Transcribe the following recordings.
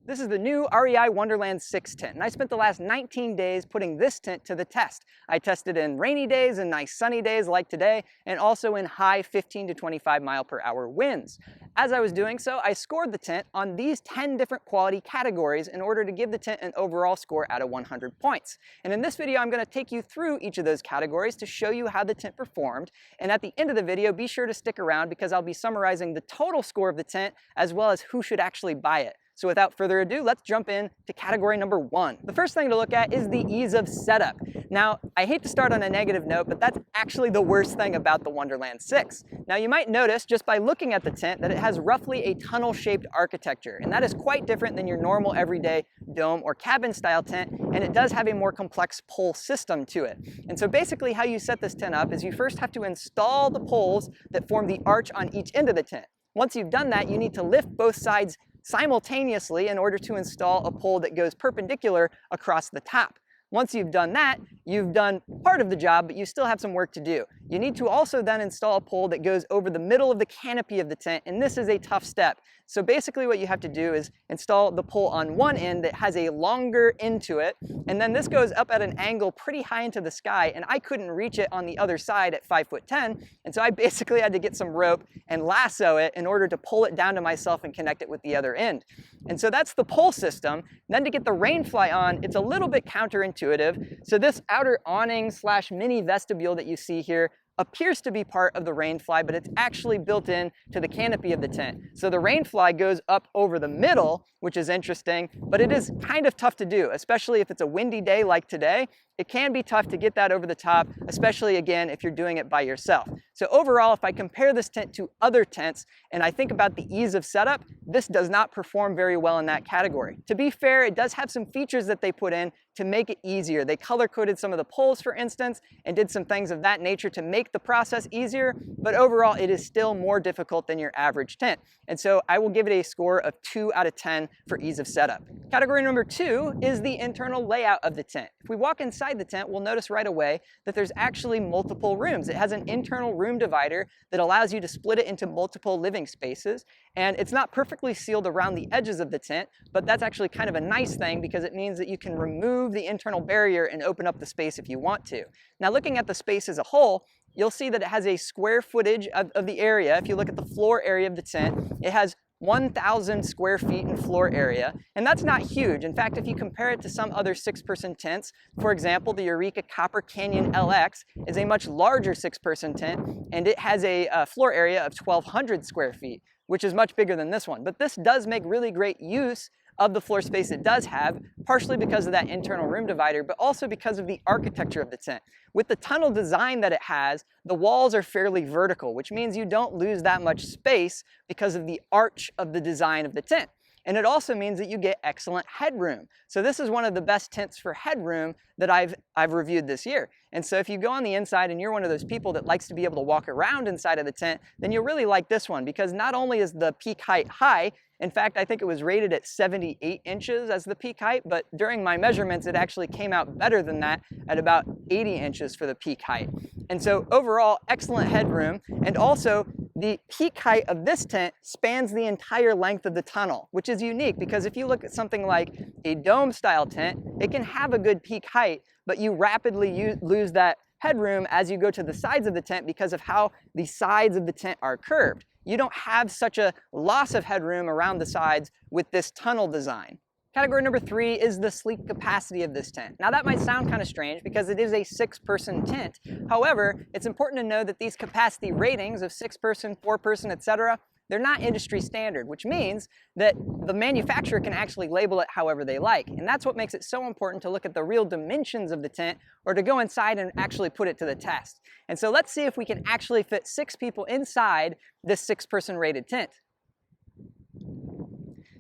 This is the new REI Wonderland 6 tent, and I spent the last 19 days putting this tent to the test. I tested in rainy days and nice sunny days like today, and also in high 15 to 25 mile per hour winds. As I was doing so, I scored the tent on these 10 different quality categories in order to give the tent an overall score out of 100 points. And in this video, I'm going to take you through each of those categories to show you how the tent performed. And at the end of the video, be sure to stick around because I'll be summarizing the total score of the tent as well as who should actually buy it. So without further ado, let's jump in to category number 1. The first thing to look at is the ease of setup. Now, I hate to start on a negative note, but that's actually the worst thing about the Wonderland 6. Now, you might notice just by looking at the tent that it has roughly a tunnel-shaped architecture, and that is quite different than your normal everyday dome or cabin style tent, and it does have a more complex pole system to it. And so basically how you set this tent up is you first have to install the poles that form the arch on each end of the tent. Once you've done that, you need to lift both sides simultaneously in order to install a pole that goes perpendicular across the top. Once you've done that, you've done part of the job, but you still have some work to do. You need to also then install a pole that goes over the middle of the canopy of the tent, and this is a tough step. So basically what you have to do is install the pole on one end that has a longer end to it, and then this goes up at an angle pretty high into the sky, and I couldn't reach it on the other side at 5'10", and so I basically had to get some rope and lasso it in order to pull it down to myself and connect it with the other end. And so that's the pole system. Then to get the rainfly on, it's a little bit counterintuitive. So this outer awning / mini vestibule that you see here appears to be part of the rainfly, but it's actually built in to the canopy of the tent. So the rainfly goes up over the middle, which is interesting, but it is kind of tough to do, especially if it's a windy day like today. It can be tough to get that over the top, especially again if you're doing it by yourself. So overall, if I compare this tent to other tents and I think about the ease of setup, this does not perform very well in that category. To be fair, it does have some features that they put in to make it easier. They color-coded some of the poles, for instance, and did some things of that nature to make the process easier, but overall it is still more difficult than your average tent. And so I will give it a score of 2 out of 10 for ease of setup. Category number 2 is the internal layout of the tent. If we walk inside the tent, we'll notice right away that there's actually multiple rooms. It has an internal room divider that allows you to split it into multiple living spaces, and it's not perfectly sealed around the edges of the tent, but that's actually kind of a nice thing because it means that you can remove the internal barrier and open up the space if you want to. Now, looking at the space as a whole, you'll see that it has a square footage of the area. If you look at the floor area of the tent, it has 1,000 square feet in floor area, and that's not huge. In fact, if you compare it to some other 6-person tents, for example, the Eureka Copper Canyon LX is a much larger 6-person tent, and it has a floor area of 1,200 square feet, which is much bigger than this one. But this does make really great use of the floor space it does have, partially because of that internal room divider, but also because of the architecture of the tent. With the tunnel design that it has, the walls are fairly vertical, which means you don't lose that much space because of the arch of the design of the tent. And it also means that you get excellent headroom. So this is one of the best tents for headroom that I've reviewed this year. And so if you go on the inside and you're one of those people that likes to be able to walk around inside of the tent, then you'll really like this one because not only is the peak height high, in fact, I think it was rated at 78 inches as the peak height, but during my measurements, it actually came out better than that at about 80 inches for the peak height. And so overall, excellent headroom, and also the peak height of this tent spans the entire length of the tunnel, which is unique because if you look at something like a dome style tent, it can have a good peak height, but you rapidly lose that headroom as you go to the sides of the tent because of how the sides of the tent are curved. You don't have such a loss of headroom around the sides with this tunnel design. Category number 3 is the sleep capacity of this tent. Now that might sound kind of strange because it is a 6-person tent. However, it's important to know that these capacity ratings of 6-person, 4-person, etc., they're not industry standard, which means that the manufacturer can actually label it however they like. And that's what makes it so important to look at the real dimensions of the tent or to go inside and actually put it to the test. And so let's see if we can actually fit 6 people inside this 6-person rated tent.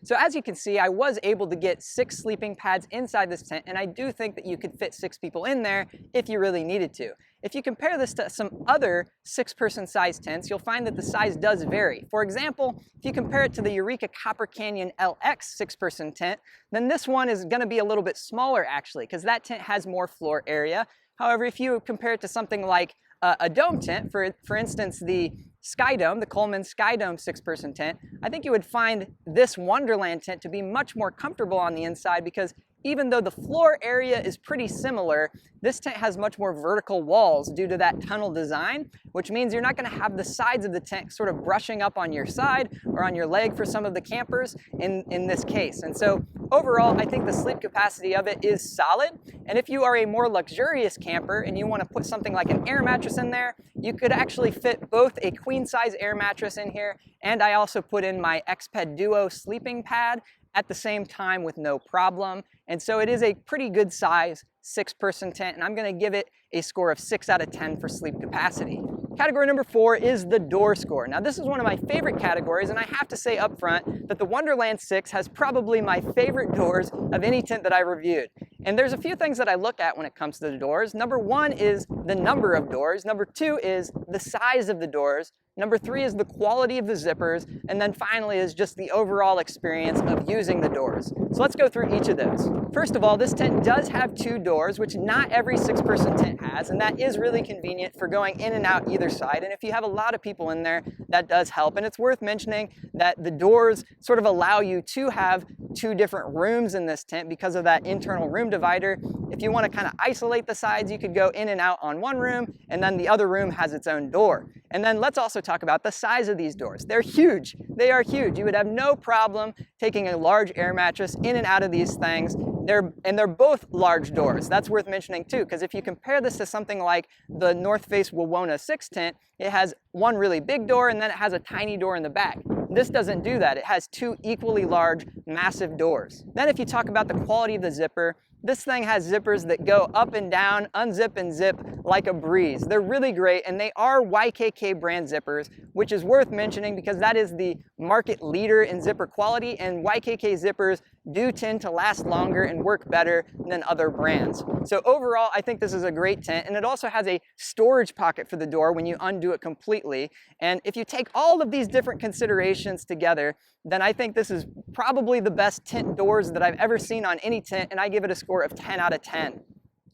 So as you can see, I was able to get 6 sleeping pads inside this tent, and I do think that you could fit 6 people in there if you really needed to. If you compare this to some other 6-person size tents, you'll find that the size does vary. For example, if you compare it to the Eureka Copper Canyon LX 6-person tent, then this one is going to be a little bit smaller actually, because that tent has more floor area. However, if you compare it to something like a dome tent, for instance, the Skydome, the Coleman Skydome 6-person tent, I think you would find this Wonderland tent to be much more comfortable on the inside because even though the floor area is pretty similar, this tent has much more vertical walls due to that tunnel design, which means you're not going to have the sides of the tent sort of brushing up on your side or on your leg for some of the campers in this case. And so overall, I think the sleep capacity of it is solid. And if you are a more luxurious camper and you want to put something like an air mattress in there, you could actually fit both a queen size air mattress in here, and I also put in my Exped Duo sleeping pad at the same time with no problem. And so it is a pretty good size 6-person tent, and I'm going to give it a score of 6 out of 10 for sleep capacity. Category number 4 is the door score. Now this is one of my favorite categories, and I have to say up front that the Wonderland 6 has probably my favorite doors of any tent that I reviewed. And there's a few things that I look at when it comes to the doors. Number 1 is the number of doors. Number 2 is the size of the doors. Number 3 is the quality of the zippers. And then finally is just the overall experience of using the doors. So let's go through each of those. First of all, this tent does have 2 doors, which not every 6-person tent has, and that is really convenient for going in and out either side. And if you have a lot of people in there, that does help. And it's worth mentioning that the doors sort of allow you to have 2 different rooms in this tent because of that internal room divider. If you want to kind of isolate the sides, you could go in and out on one room, and then the other room has its own door. And then let's also talk about the size of these doors. They're huge. They are huge. You would have no problem taking a large air mattress in and out of these things. They're both large doors. That's worth mentioning too, because if you compare this to something like the North Face Wawona 6 tent, it has one really big door and then it has a tiny door in the back. This doesn't do that. It has 2 equally large, massive doors. Then if you talk about the quality of the zipper, this thing has zippers that go up and down, unzip and zip like a breeze. They're really great, and they are YKK brand zippers, which is worth mentioning because that is the market leader in zipper quality, and YKK zippers do tend to last longer and work better than other brands. So overall, I think this is a great tent, and it also has a storage pocket for the door when you undo it completely. And if you take all of these different considerations together, then I think this is probably the best tent doors that I've ever seen on any tent, and I give it a score of 10 out of 10.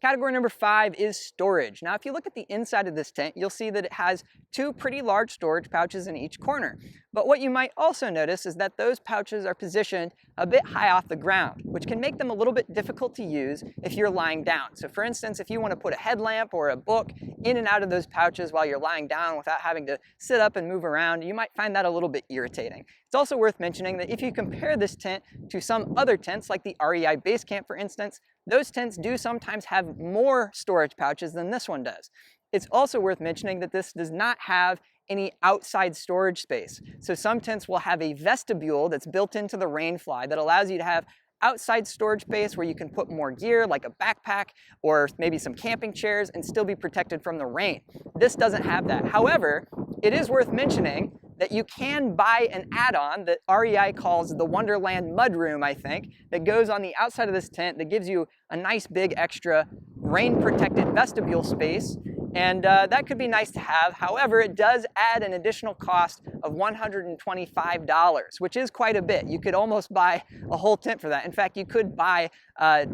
Category number 5 is storage. Now, if you look at the inside of this tent, you'll see that it has 2 pretty large storage pouches in each corner. But what you might also notice is that those pouches are positioned a bit high off the ground, which can make them a little bit difficult to use if you're lying down. So for instance, if you want to put a headlamp or a book in and out of those pouches while you're lying down without having to sit up and move around, you might find that a little bit irritating. It's also worth mentioning that if you compare this tent to some other tents, like the REI Base Camp, for instance, those tents do sometimes have more storage pouches than this one does. It's also worth mentioning that this does not have any outside storage space. So some tents will have a vestibule that's built into the rainfly that allows you to have outside storage space where you can put more gear like a backpack or maybe some camping chairs and still be protected from the rain. This doesn't have that. However, it is worth mentioning that you can buy an add-on that REI calls the Wonderland Mudroom, I think, that goes on the outside of this tent that gives you a nice big extra rain-protected vestibule space. And that could be nice to have. However, it does add an additional cost of $125, which is quite a bit. You could almost buy a whole tent for that. In fact, you could buy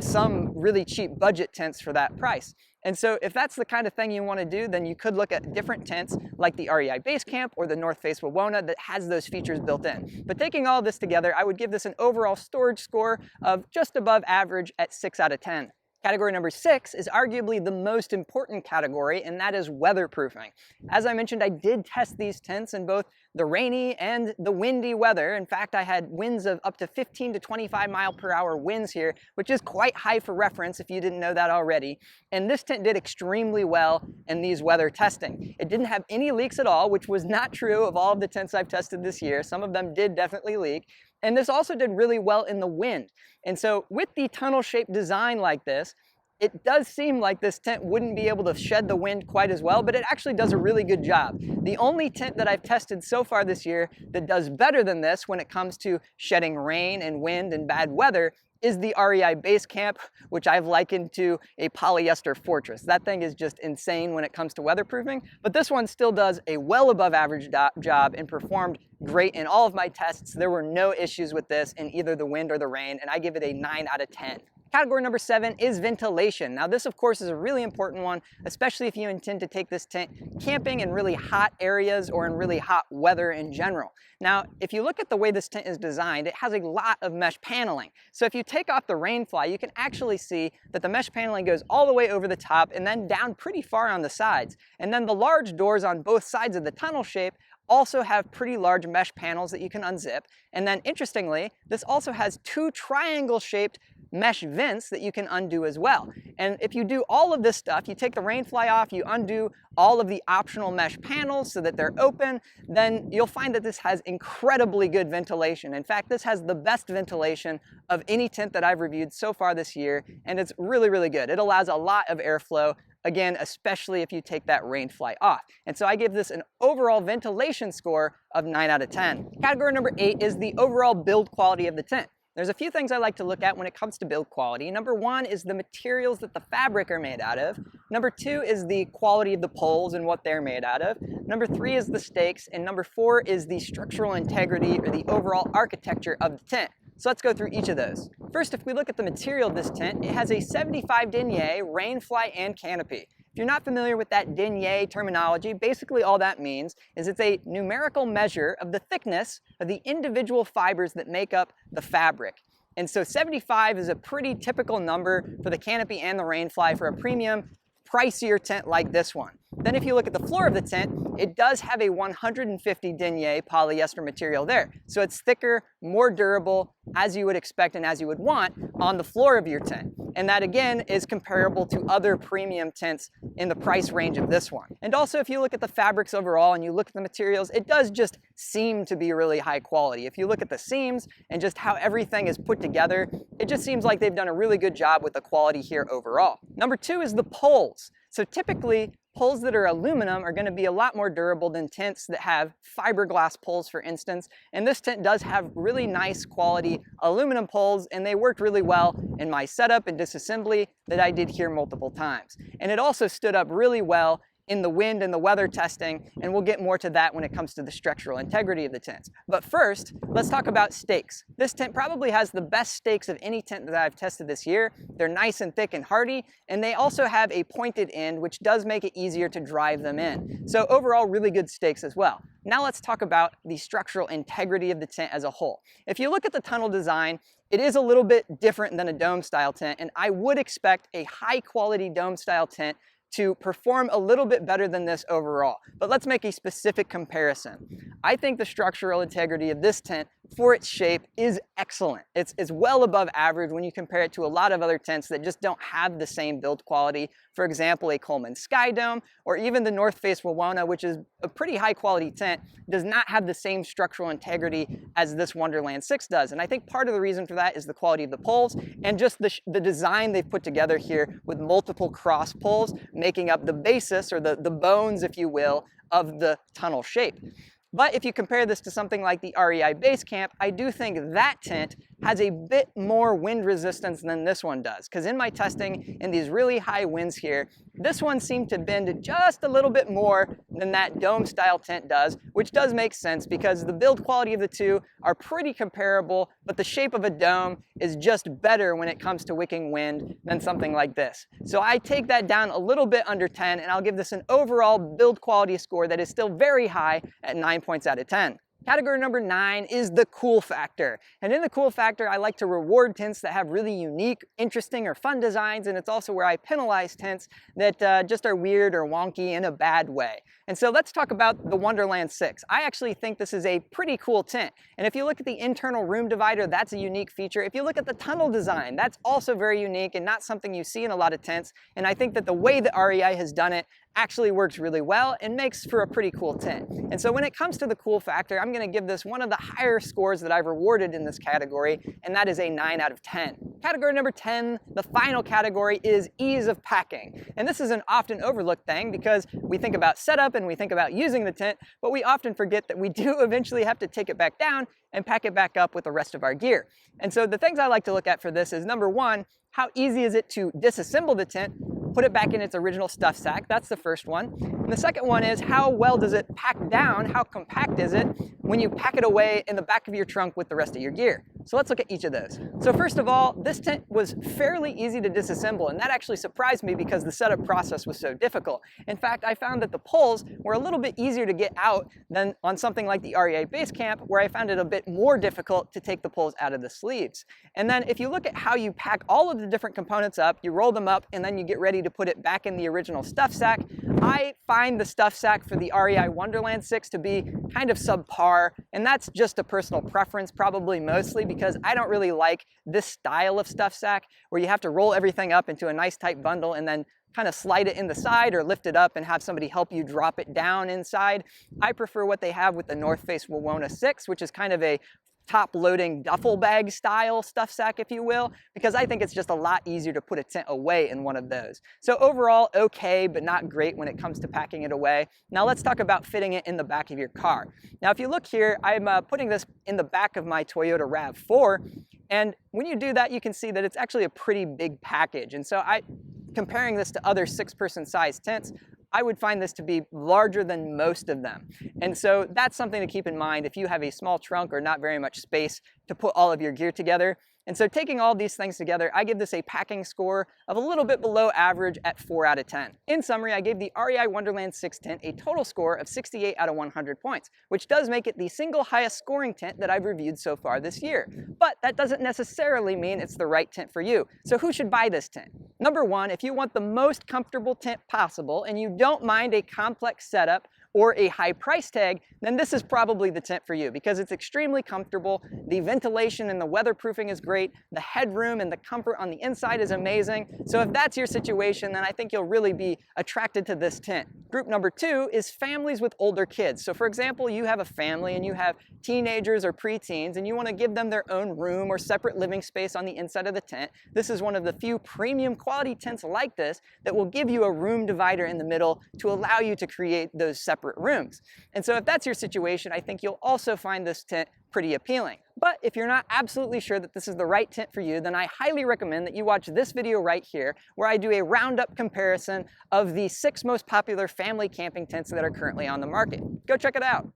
some really cheap budget tents for that price. And so if that's the kind of thing you want to do, then you could look at different tents like the REI Base Camp or the North Face Wawona that has those features built in. But taking all this together, I would give this an overall storage score of just above average at 6 out of 10. Category number 6 is arguably the most important category, and that is weatherproofing. As I mentioned, I did test these tents in both the rainy and the windy weather. In fact, I had winds of up to 15 to 25 mile per hour winds here, which is quite high for reference if you didn't know that already. And this tent did extremely well in these weather testing. It didn't have any leaks at all, which was not true of all of the tents I've tested this year. Some of them did definitely leak. And this also did really well in the wind. And so with the tunnel-shaped design like this, it does seem like this tent wouldn't be able to shed the wind quite as well, but it actually does a really good job. The only tent that I've tested so far this year that does better than this when it comes to shedding rain and wind and bad weather is the REI Base Camp, which I've likened to a polyester fortress. That thing is just insane when it comes to weatherproofing, but this one still does a well above average job and performed great in all of my tests. There were no issues with this in either the wind or the rain, and I give it a 9 out of 10. Category number 7 is ventilation. Now this of course is a really important one, especially if you intend to take this tent camping in really hot areas or in really hot weather in general. Now, if you look at the way this tent is designed, it has a lot of mesh paneling. So if you take off the rain fly, you can actually see that the mesh paneling goes all the way over the top and then down pretty far on the sides. And then the large doors on both sides of the tunnel shape also have pretty large mesh panels that you can unzip. And then interestingly, this also has 2 triangle-shaped mesh vents that you can undo as well. And if you do all of this stuff, you take the rain fly off, you undo all of the optional mesh panels so that they're open, then you'll find that this has incredibly good ventilation. In fact, this has the best ventilation of any tent that I've reviewed so far this year, and it's really, really good. It allows a lot of airflow, again, especially if you take that rain fly off. And so I give this an overall ventilation score of 9 out of 10. Category number 8 is the overall build quality of the tent. There's a few things I like to look at when it comes to build quality. Number 1 is the materials that the fabric are made out of. Number 2 is the quality of the poles and what they're made out of. Number 3 is the stakes. And number 4 is the structural integrity or the overall architecture of the tent. So let's go through each of those. First, if we look at the material of this tent, it has a 75 denier rain fly and canopy. If you're not familiar with that denier terminology, basically all that means is it's a numerical measure of the thickness of the individual fibers that make up the fabric. And so 75 is a pretty typical number for the canopy and the rain fly for a premium, pricier tent like this one. Then if you look at the floor of the tent, it does have a 150 denier polyester material there. So it's thicker, more durable, as you would expect and as you would want on the floor of your tent. And that again is comparable to other premium tents in the price range of this one. And also if you look at the fabrics overall and you look at the materials, it does just seem to be really high quality. If you look at the seams and just how everything is put together, it just seems like they've done a really good job with the quality here overall. Number 2 is the poles. So typically, poles that are aluminum are going to be a lot more durable than tents that have fiberglass poles, for instance. And this tent does have really nice quality aluminum poles, and they worked really well in my setup and disassembly that I did here multiple times. And it also stood up really well in the wind and the weather testing, and we'll get more to that when it comes to the structural integrity of the tents. But first, let's talk about stakes. This tent probably has the best stakes of any tent that I've tested this year. They're nice and thick and hardy, and they also have a pointed end, which does make it easier to drive them in. So overall, really good stakes as well. Now let's talk about the structural integrity of the tent as a whole. If you look at the tunnel design, it is a little bit different than a dome-style tent, and I would expect a high-quality dome-style tent to perform a little bit better than this overall. But let's make a specific comparison. I think the structural integrity of this tent for its shape is excellent. It's well above average when you compare it to a lot of other tents that just don't have the same build quality. For example, a Coleman Sky Dome or even the North Face Wawona, which is a pretty high quality tent, does not have the same structural integrity as this Wonderland 6 does. And I think part of the reason for that is the quality of the poles and just the design they've put together here with multiple cross poles making up the basis or the bones, if you will, of the tunnel shape. But if you compare this to something like the REI Base Camp, I do think that tent has a bit more wind resistance than this one does. Because in my testing, in these really high winds here, this one seemed to bend just a little bit more than that dome-style tent does, which does make sense because the build quality of the two are pretty comparable, but the shape of a dome is just better when it comes to wicking wind than something like this. So I take that down a little bit under 10, and I'll give this an overall build quality score that is still very high at 9 points out of 10. Category number 9 is the cool factor. And in the cool factor, I like to reward tents that have really unique, interesting, or fun designs, and it's also where I penalize tents that just are weird or wonky in a bad way. And so let's talk about the Wonderland 6. I actually think this is a pretty cool tent. And if you look at the internal room divider, that's a unique feature. If you look at the tunnel design, that's also very unique and not something you see in a lot of tents. And I think that the way that REI has done it actually works really well and makes for a pretty cool tent. And so when it comes to the cool factor, I'm going to give this one of the higher scores that I've rewarded in this category, and that is a 9 out of 10. Category number 10, the final category, is ease of packing. And this is an often overlooked thing because we think about setup and we think about using the tent, but we often forget that we do eventually have to take it back down and pack it back up with the rest of our gear. And so the things I like to look at for this is, number 1, how easy is it to disassemble the tent, put it back in its original stuff sack? That's the first one. And the second one is, how well does it pack down? How compact is it when you pack it away in the back of your trunk with the rest of your gear? So let's look at each of those. So first of all, this tent was fairly easy to disassemble, and that actually surprised me because the setup process was so difficult. In fact, I found that the poles were a little bit easier to get out than on something like the REI Base Camp, where I found it a bit more difficult to take the poles out of the sleeves. And then if you look at how you pack all of the different components up, you roll them up, and then you get ready to put it back in the original stuff sack. I find the stuff sack for the REI Wonderland 6 to be kind of subpar, and that's just a personal preference, probably mostly because I don't really like this style of stuff sack where you have to roll everything up into a nice tight bundle and then kind of slide it in the side or lift it up and have somebody help you drop it down inside. I prefer what they have with the North Face Wawona 6, which is kind of a top-loading duffel bag style stuff sack, if you will, because I think it's just a lot easier to put a tent away in one of those. So overall, okay, but not great when it comes to packing it away. Now let's talk about fitting it in the back of your car. Now if you look here, I'm putting this in the back of my Toyota RAV4, and when you do that, you can see that it's actually a pretty big package. And so comparing this to other 6-person size tents, I would find this to be larger than most of them. And so that's something to keep in mind if you have a small trunk or not very much space to put all of your gear together. And so taking all these things together, I give this a packing score of a little bit below average at 4 out of 10. In summary, I gave the REI Wonderland 6 tent a total score of 68 out of 100 points, which does make it the single highest scoring tent that I've reviewed so far this year. But that doesn't necessarily mean it's the right tent for you. So who should buy this tent? Number one, if you want the most comfortable tent possible and you don't mind a complex setup or a high price tag, then this is probably the tent for you because it's extremely comfortable. The ventilation and the weatherproofing is great. The headroom and the comfort on the inside is amazing. So if that's your situation, then I think you'll really be attracted to this tent. Group number two is families with older kids. So for example, you have a family and you have teenagers or preteens and you want to give them their own room or separate living space on the inside of the tent. This is one of the few premium quality tents like this that will give you a room divider in the middle to allow you to create those separate rooms. And so if that's your situation, I think you'll also find this tent pretty appealing. But if you're not absolutely sure that this is the right tent for you, then I highly recommend that you watch this video right here, where I do a roundup comparison of the 6 most popular family camping tents that are currently on the market. Go check it out.